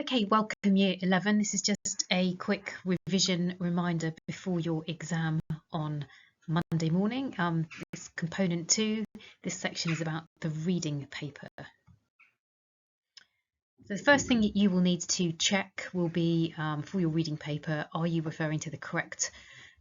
Okay, welcome Year 11. This is just a quick revision reminder before your exam on Monday morning. This component 2, this section is about the reading paper. So the first thing you will need to check will be for your reading paper, are you referring to the correct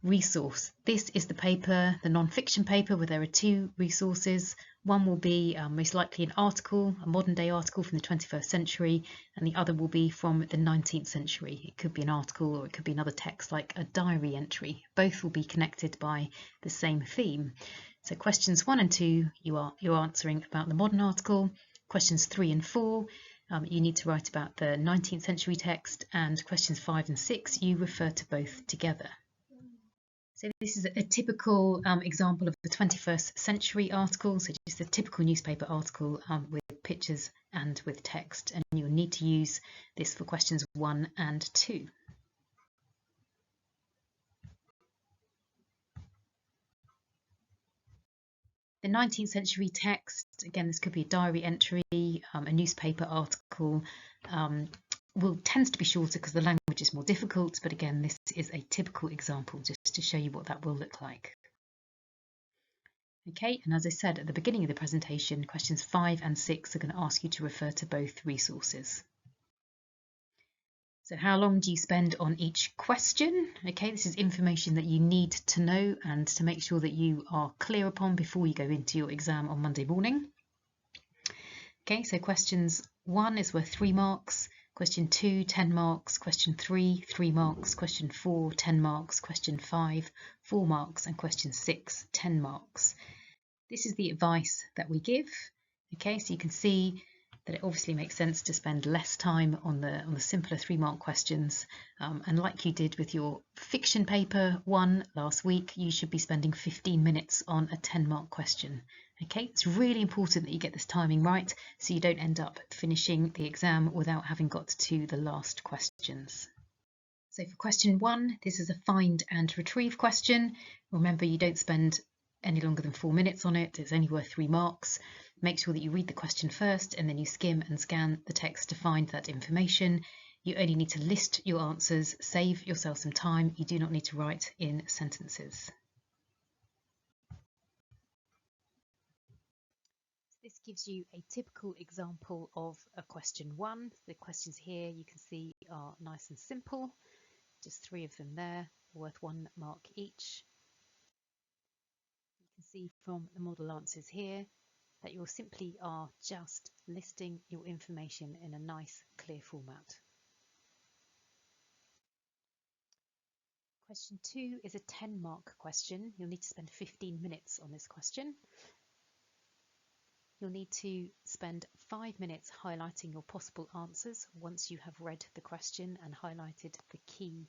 resource? This is the paper, the non-fiction paper, where there are two resources. One will be most likely an article, a modern day article from the 21st century, and the other will be from the 19th century. It could be an article or it could be another text like a diary entry. Both will be connected by the same theme. So questions 1 and 2, you're answering about the modern article. Questions 3 and 4, you need to write about the 19th century text, and questions 5 and 6, you refer to both together. So this is a typical example of the 21st century article, so just a typical newspaper article with pictures and with text, and you'll need to use this for questions 1 and 2. The 19th century text, again, this could be a diary entry, a newspaper article, tends to be shorter because the language is more difficult, but again, this is a typical example just to show you what that will look like. Okay, and as I said at the beginning of the presentation, questions 5 and 6 are going to ask you to refer to both resources. So how long do you spend on each question? Okay, this is information that you need to know and to make sure that you are clear upon before you go into your exam on Monday morning. Okay, so questions 1 is worth 3 marks, question 2, 10 marks, question 3, 3 marks, question 4, 10 marks, question 5, 4 marks, and question 6, 10 marks. This is the advice that we give. Okay, so you can see that it obviously makes sense to spend less time on the simpler 3-mark questions, and like you did with your fiction paper 1 last week, you should be spending 15 minutes on a 10-mark question. Okay, it's really important that you get this timing right so you don't end up finishing the exam without having got to the last questions. So for question 1, this is a find and retrieve question. Remember, you don't spend any longer than 4 minutes on it. It's only worth 3 marks. Make sure that you read the question first and then you skim and scan the text to find that information. You only need to list your answers, save yourself some time. You do not need to write in sentences. This gives you a typical example of a question 1. The questions here you can see are nice and simple. Just 3 of them there, worth 1 mark each. You can see from the model answers here that you simply are just listing your information in a nice, clear format. Question 2 is a 10-mark question. You'll need to spend 15 minutes on this question. You'll need to spend 5 minutes highlighting your possible answers once you have read the question and highlighted the key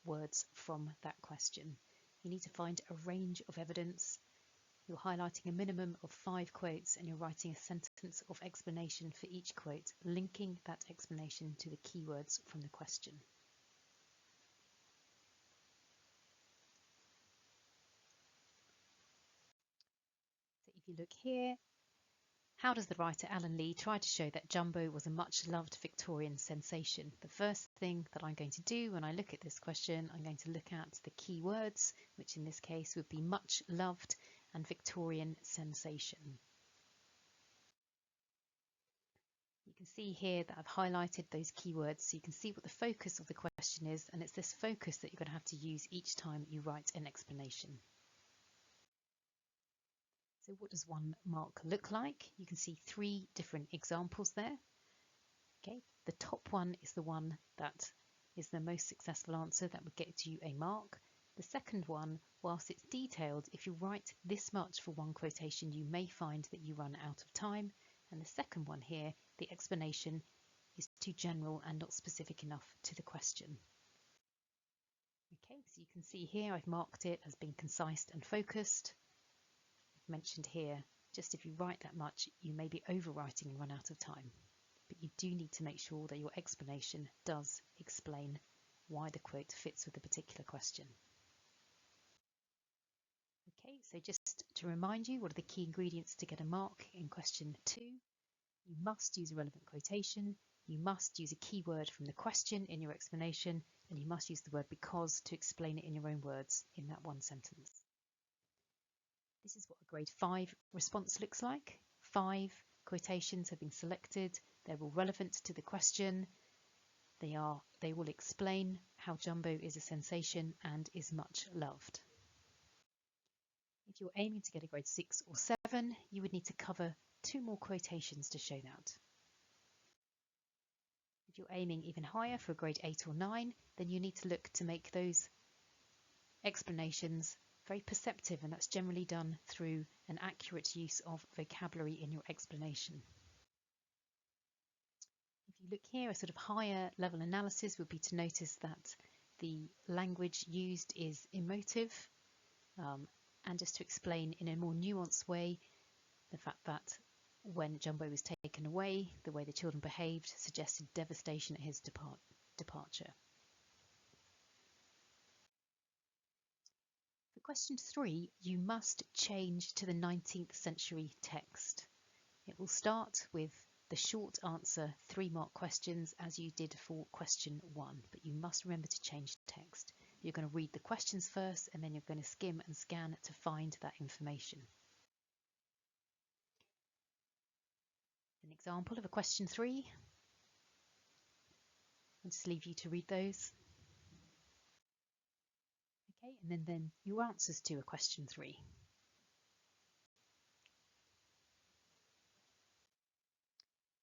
words from that question. You need to find a range of evidence. You're highlighting a minimum of 5 quotes and you're writing a sentence of explanation for each quote, linking that explanation to the keywords from the question. So if you look here, how does the writer Alan Lee try to show that Jumbo was a much-loved Victorian sensation? The first thing that I'm going to do when I look at this question, I'm going to look at the key words, which in this case would be much loved and Victorian sensation. You can see here that I've highlighted those keywords so you can see what the focus of the question is, and it's this focus that you're going to have to use each time you write an explanation. So what does 1 mark look like? You can see 3 different examples there. Okay, the top one is the one that is the most successful answer that would get you a mark. The second one, whilst it's detailed, if you write this much for one quotation, you may find that you run out of time. And the second one here, the explanation is too general and not specific enough to the question. Okay, so you can see here I've marked it as being concise and focused. Mentioned here, just if you write that much, you may be overwriting and run out of time. But you do need to make sure that your explanation does explain why the quote fits with the particular question. Okay, so just to remind you, what are the key ingredients to get a mark in question 2? You must use a relevant quotation, You must use a keyword from the question in your explanation, and you must use the word because to explain it in your own words in that one sentence. This is what a grade 5 response looks like. 5 quotations have been selected. They're all relevant to the question. They will explain how Jumbo is a sensation and is much loved. If you're aiming to get a grade 6 or 7, you would need to cover 2 more quotations to show that. If you're aiming even higher for a grade 8 or 9, then you need to look to make those explanations very perceptive, and that's generally done through an accurate use of vocabulary in your explanation. If you look here, a sort of higher level analysis would be to notice that the language used is emotive, and just to explain in a more nuanced way the fact that when Jumbo was taken away, the way the children behaved suggested devastation at his departure. For question 3, you must change to the 19th century text. It will start with the short answer 3-mark questions as you did for question 1, but you must remember to change text. You're going to read the questions first, and then you're going to skim and scan to find that information. An example of a question 3. I'll just leave you to read those. Okay, and then your answers to a question 3.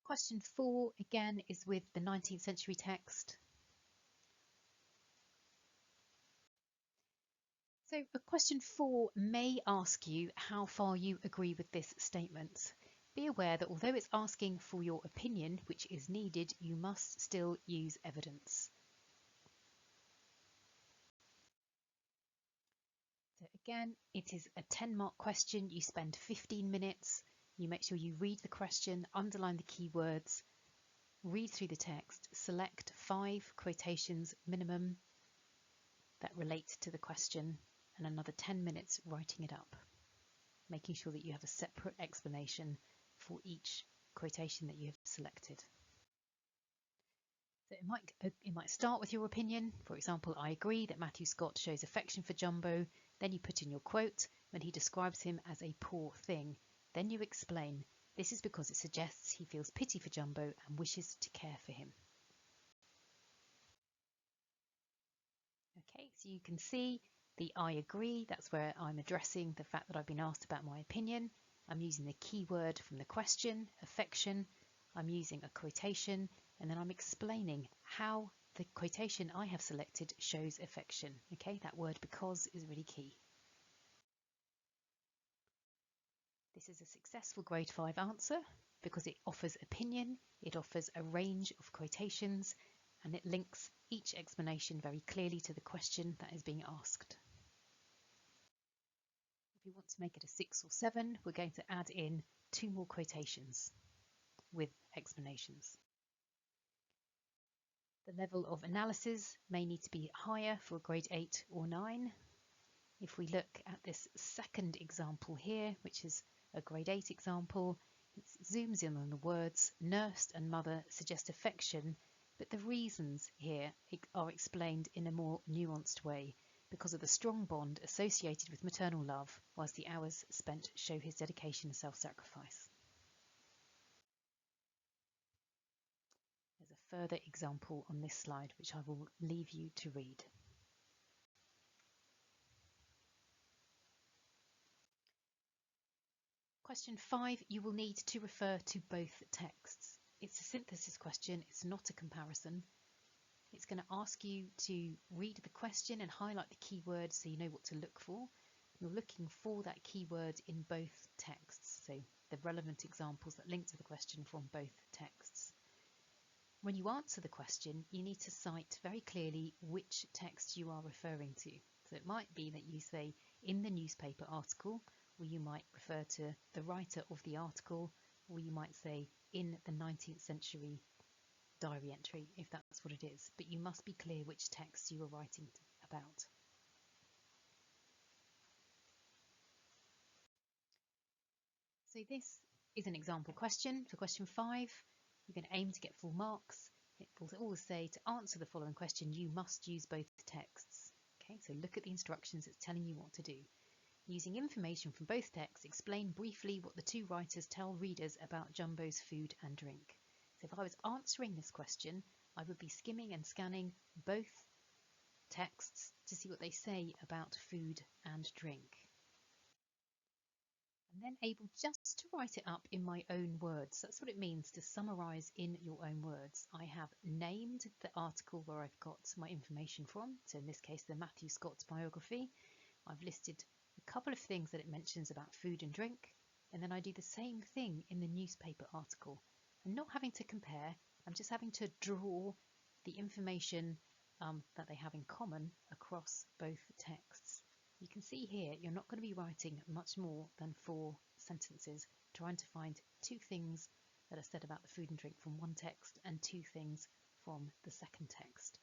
Question 4 again is with the 19th century text. So a question 4 may ask you how far you agree with this statement. Be aware that although it's asking for your opinion, which is needed, you must still use evidence. So again, it is a 10-mark question. You spend 15 minutes. You make sure you read the question, underline the keywords, read through the text, select 5 quotations minimum that relate to the question, and another 10 minutes writing it up, making sure that you have a separate explanation for each quotation that you have selected. So it might start with your opinion. For example, I agree that Matthew Scott shows affection for Jumbo. Then you put in your quote when he describes him as a poor thing. Then you explain, this is because it suggests he feels pity for Jumbo and wishes to care for him. Okay, so you can see the I agree, that's where I'm addressing the fact that I've been asked about my opinion. I'm using the keyword from the question, affection. I'm using a quotation, and then I'm explaining how the quotation I have selected shows affection. Okay, that word because is really key. This is a successful grade 5 answer because it offers opinion, it offers a range of quotations, and it links each explanation very clearly to the question that is being asked. If you want to make it a 6 or 7, we're going to add in 2 more quotations with explanations. The level of analysis may need to be higher for a grade 8 or 9. If we look at this second example here, which is a grade 8 example, it zooms in on the words nursed and mother suggest affection, but the reasons here are explained in a more nuanced way because of the strong bond associated with maternal love, whilst the hours spent show his dedication and self-sacrifice. There's a further example on this slide, which I will leave you to read. Question 5, you will need to refer to both texts. It's a synthesis question, it's not a comparison. It's going to ask you to read the question and highlight the keyword so you know what to look for. You're looking for that keyword in both texts, so the relevant examples that link to the question from both texts. When you answer the question, you need to cite very clearly which text you are referring to. So it might be that you say in the newspaper article, or you might refer to the writer of the article, or you might say in the 19th century diary entry, if that's what it is. But you must be clear which text you are writing about. So this is an example question for question 5. You're going to aim to get full marks. It will always say to answer the following question, you must use both texts. Okay, so look at the instructions, it's telling you what to do. Using information from both texts, explain briefly what the two writers tell readers about Jumbo's food and drink. So if I was answering this question, I would be skimming and scanning both texts to see what they say about food and drink. And then able just to write it up in my own words. That's what it means to summarise in your own words. I have named the article where I've got my information from. So in this case, the Matthew Scott's biography. I've listed a couple of things that it mentions about food and drink. And then I do the same thing in the newspaper article. I'm not having to compare. I'm just having to draw the information that they have in common across both texts. You can see here you're not going to be writing much more than 4 sentences trying to find 2 things that are said about the food and drink from one text and 2 things from the second text.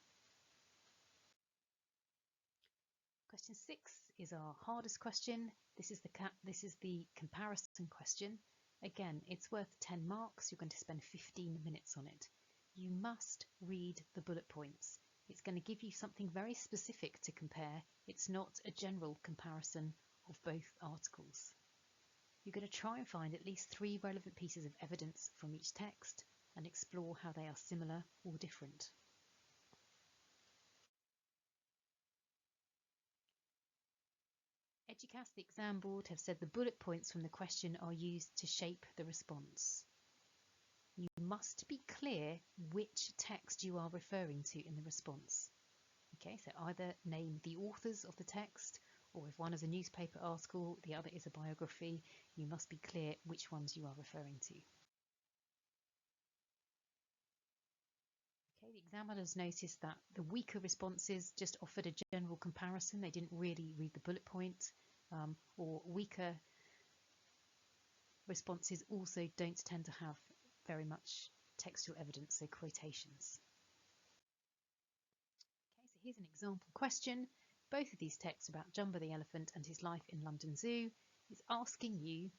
Question 6 is our hardest question. This is the comparison question. Again, it's worth 10 marks. You're going to spend 15 minutes on it. You must read the bullet points. It's going to give you something very specific to compare. It's not a general comparison of both articles. You're going to try and find at least 3 relevant pieces of evidence from each text and explore how they are similar or different. Eduqas, the exam board, have said the bullet points from the question are used to shape the response. You must be clear which text you are referring to in the response. Okay, so either name the authors of the text, or if one is a newspaper article, the other is a biography, you must be clear which ones you are referring to. Okay, the examiners noticed that the weaker responses just offered a general comparison. They didn't really read the bullet point, or weaker responses also don't tend to have very much textual evidence, so quotations. Okay, so here's an example question. Both of these texts about Jumbo the elephant and his life in London Zoo is asking you,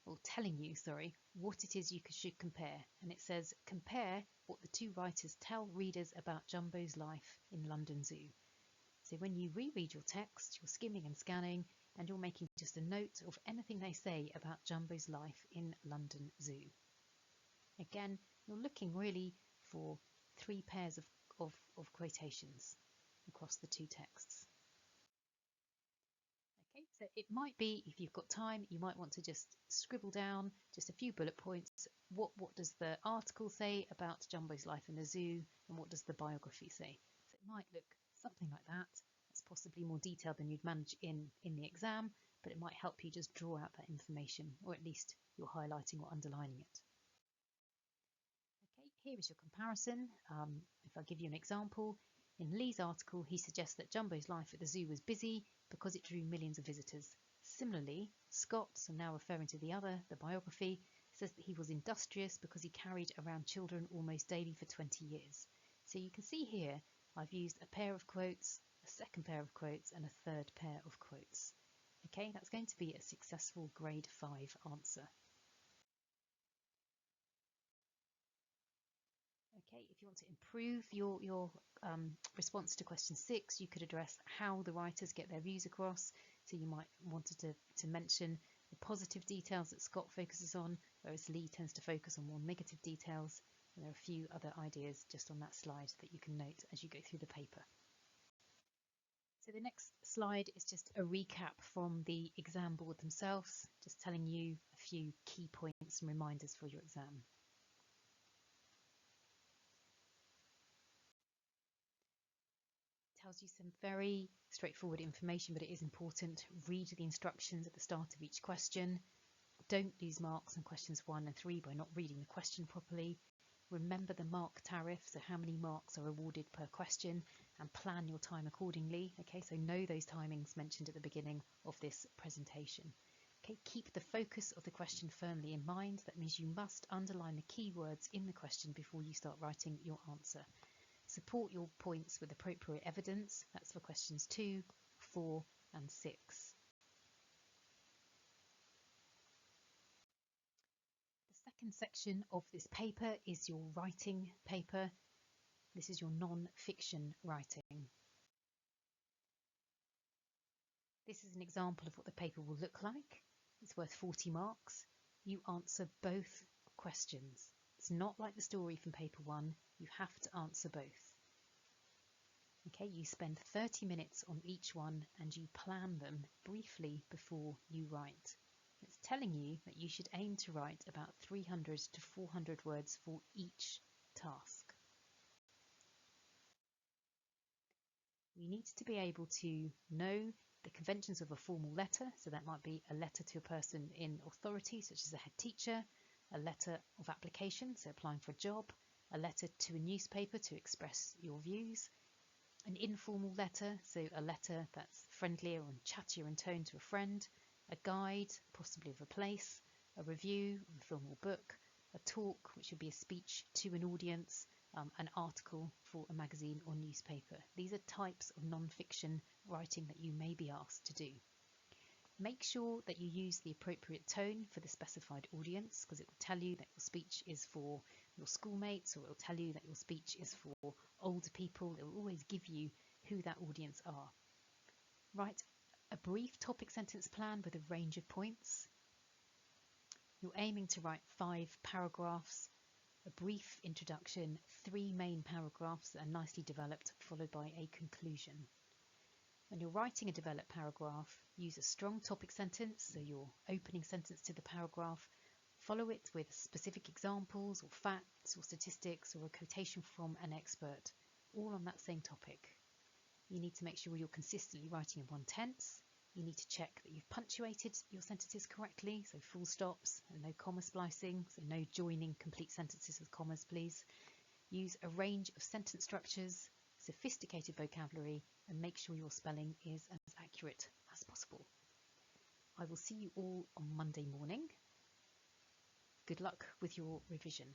or telling you, sorry, what it is you should compare. And it says, compare what the 2 writers tell readers about Jumbo's life in London Zoo. So when you reread your text, you're skimming and scanning, and you're making just a note of anything they say about Jumbo's life in London Zoo. Again, you're looking really for 3 pairs of quotations across the 2 texts. Okay, so it might be, if you've got time, you might want to just scribble down just a few bullet points. What does the article say about Jumbo's life in the zoo, and what does the biography say? So it might look something like that. It's possibly more detailed than you'd manage in the exam, but it might help you just draw out that information, or at least you're highlighting or underlining it. Okay, here is your comparison. If I give you an example, in Lee's article, he suggests that Jumbo's life at the zoo was busy because it drew millions of visitors. Similarly, Scott, so now referring to the biography, says that he was industrious because he carried around children almost daily for 20 years. So you can see here, I've used a pair of quotes, a second pair of quotes, and a third pair of quotes. Okay, that's going to be a successful grade 5 answer. Okay, if you want to improve your response to question 6, you could address how the writers get their views across. So you might wanted to mention the positive details that Scott focuses on, whereas Lee tends to focus on more negative details. And there are a few other ideas just on that slide that you can note as you go through the paper. So the next slide is just a recap from the exam board themselves, just telling you a few key points and reminders for your exam. Tells you some very straightforward information, but it is important. Read the instructions at the start of each question. Don't lose marks on questions 1 and 3 by not reading the question properly. Remember the mark tariff, so how many marks are awarded per question, and plan your time accordingly. Okay, so know those timings mentioned at the beginning of this presentation. Okay, keep the focus of the question firmly in mind. That means you must underline the keywords in the question before you start writing your answer. Support your points with appropriate evidence. That's for questions 2, 4 and 6. The Second section of this paper is your writing paper. This is your non-fiction writing. This is an example of what the paper will look like. It's worth 40 marks. You answer both questions. It's not like the story from paper 1. You have to answer both. Okay, you spend 30 minutes on each one and you plan them briefly before you write. It's telling you that you should aim to write about 300 to 400 words for each task. You need to be able to know the conventions of a formal letter, so that might be a letter to a person in authority, such as a head teacher, a letter of application, so applying for a job, a letter to a newspaper to express your views, an informal letter, so a letter that's friendlier and chattier in tone to a friend, a guide, possibly of a place, a review of a film or book, a talk, which would be a speech to an audience, an article for a magazine or newspaper. These are types of non-fiction writing that you may be asked to do. Make sure that you use the appropriate tone for the specified audience, because it will tell you that your speech is for your schoolmates, or it will tell you that your speech is for older people. It will always give you who that audience are. Write a brief topic sentence plan with a range of points. You're aiming to write 5 paragraphs, a brief introduction, 3 main paragraphs that are nicely developed, followed by a conclusion. When you're writing a developed paragraph, use a strong topic sentence, so your opening sentence to the paragraph. Follow it with specific examples or facts or statistics or a quotation from an expert, all on that same topic. You need to make sure you're consistently writing in one tense. You need to check that you've punctuated your sentences correctly, so full stops and no comma splicing, so no joining complete sentences with commas, please. Use a range of sentence structures, sophisticated vocabulary, and make sure your spelling is as accurate as possible. I will see you all on Monday morning. Good luck with your revision.